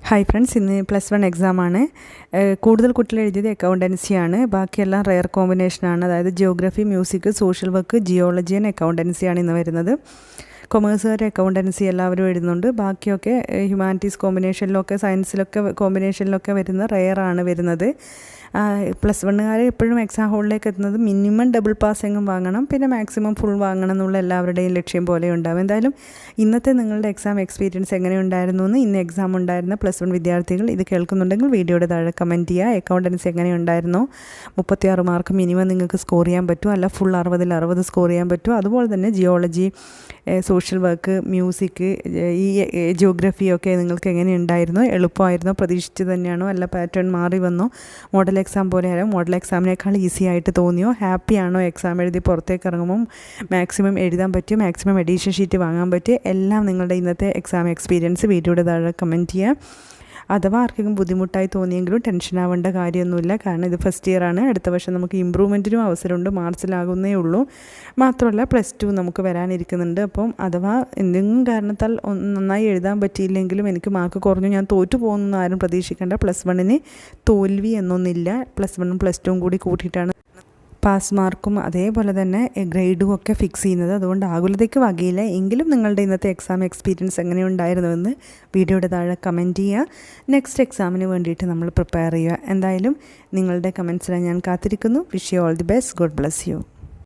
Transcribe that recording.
Hi friends, ഇന്ന് +1 എക്സാമാണ്. കൂടുതൽ കുട്ടികൾ എഴുതിയത് അക്കൗണ്ടൻസിയാണ്. ബാക്കിയെല്ലാം റെയർ കോമ്പിനേഷനാണ്. അതായത് geography, music, social work, geology and അക്കൗണ്ടൻസിയാണ് ഇന്ന് വരുന്നത്. കൊമേഴ്സുകാർ അക്കൗണ്ടൻസി എല്ലാവരും എഴുതുന്നുണ്ട്. ബാക്കിയൊക്കെ ഹ്യൂമാനിറ്റീസ് കോമ്പിനേഷനിലൊക്കെ സയൻസിലൊക്കെ കോമ്പിനേഷനിലൊക്കെ വരുന്ന റെയറാണ് വരുന്നത്. +1കാർ എപ്പോഴും എക്സാം ഹോളിലേക്ക് എത്തുന്നത് മിനിമം ഡബിൾ പാസ്സെങ്കിലും വാങ്ങണം, പിന്നെ മാക്സിമം ഫുൾ വാങ്ങണം എന്നുള്ള എല്ലാവരുടെയും ലക്ഷ്യം പോലെ ഉണ്ടാവും. എന്തായാലും ഇന്നത്തെ നിങ്ങളുടെ എക്സാം എക്സ്പീരിയൻസ് എങ്ങനെയുണ്ടായിരുന്നു എന്ന് ഇന്ന് എക്സാം ഉണ്ടായിരുന്ന +1 വിദ്യാർത്ഥികൾ ഇത് കേൾക്കുന്നുണ്ടെങ്കിൽ വീഡിയോയുടെ താഴെ കമൻറ്റ് ചെയ്യുക. അക്കൗണ്ടൻസി എങ്ങനെയുണ്ടായിരുന്നോ? 36 മാർക്ക് മിനിമം നിങ്ങൾക്ക് സ്കോർ ചെയ്യാൻ പറ്റും, അല്ല ഫുൾ 60-ൽ 60 സ്കോർ ചെയ്യാൻ പറ്റും. അതുപോലെ തന്നെ ജിയോളജി, സോഷ്യൽ വർക്ക്, മ്യൂസിക്, ഈ ജിയോഗ്രഫിയൊക്കെ നിങ്ങൾക്ക് എങ്ങനെയുണ്ടായിരുന്നു? എളുപ്പമായിരുന്നോ? പ്രതീക്ഷിച്ച് തന്നെയാണോ? അല്ല പാറ്റേൺ മാറി വന്നോ? മോഡൽ എക്സാം പോലെയാണോ? മോഡൽ എക്സാമിനേക്കാൾ ഈസി ആയിട്ട് തോന്നിയോ? ഹാപ്പിയാണോ? എക്സാം എഴുതി പുറത്തേക്ക് ഇറങ്ങുമ്പം മാക്സിമം എഴുതാൻ പറ്റിയോ? മാക്സിമം എഡീഷൻ ഷീറ്റ് വാങ്ങാൻ പറ്റിയോ? എല്ലാം നിങ്ങളുടെ ഇന്നത്തെ എക്സാം എക്സ്പീരിയൻസ് വീഡിയോയുടെ താഴെ കമൻറ്റ് ചെയ്യുക. അഥവാ ആർക്കെങ്കിലും ബുദ്ധിമുട്ടായി തോന്നിയെങ്കിലും ടെൻഷൻ ആവേണ്ട കാര്യമൊന്നുമില്ല. കാരണം ഇത് ഫസ്റ്റ് ഇയർ ആണ്. അടുത്ത വർഷം നമുക്ക് ഇമ്പ്രൂവ്മെൻറ്റിനും അവസരമുണ്ട്. മാർച്ചിലാകുന്നേ ഉള്ളൂ. മാത്രമല്ല +2 നമുക്ക് വരാനിരിക്കുന്നുണ്ട്. അപ്പം അഥവാ എന്തെങ്കിലും കാരണത്താൽ നന്നായി എഴുതാൻ പറ്റിയില്ലെങ്കിലും എനിക്ക് മാർക്ക് കുറഞ്ഞു, ഞാൻ തോറ്റു പോകുന്നൊന്നും ആരും പ്രതീക്ഷിക്കേണ്ട. +1ന് തോൽവി എന്നൊന്നില്ല. +1ഉം +2ഉം കൂടി കൂട്ടിയിട്ടാണ് പാസ് മാർക്കും അതേപോലെ തന്നെ ഗ്രേഡും ഒക്കെ ഫിക്സ് ചെയ്യുന്നത്. അതുകൊണ്ട് ആകുലതയ്ക്ക് വകയില്ല. എങ്കിലും നിങ്ങളുടെ ഇന്നത്തെ എക്സാം എക്സ്പീരിയൻസ് എങ്ങനെയുണ്ടായിരുന്നുവെന്ന് വീഡിയോയുടെ താഴെ കമൻറ്റ് ചെയ്യുക. നെക്സ്റ്റ് എക്സാമിന് വേണ്ടിയിട്ട് നമ്മൾ പ്രിപ്പയർ ചെയ്യുക. എന്തായാലും നിങ്ങളുടെ കമൻസിനെ ഞാൻ കാത്തിരിക്കുന്നു. Wish you all the best. God bless you.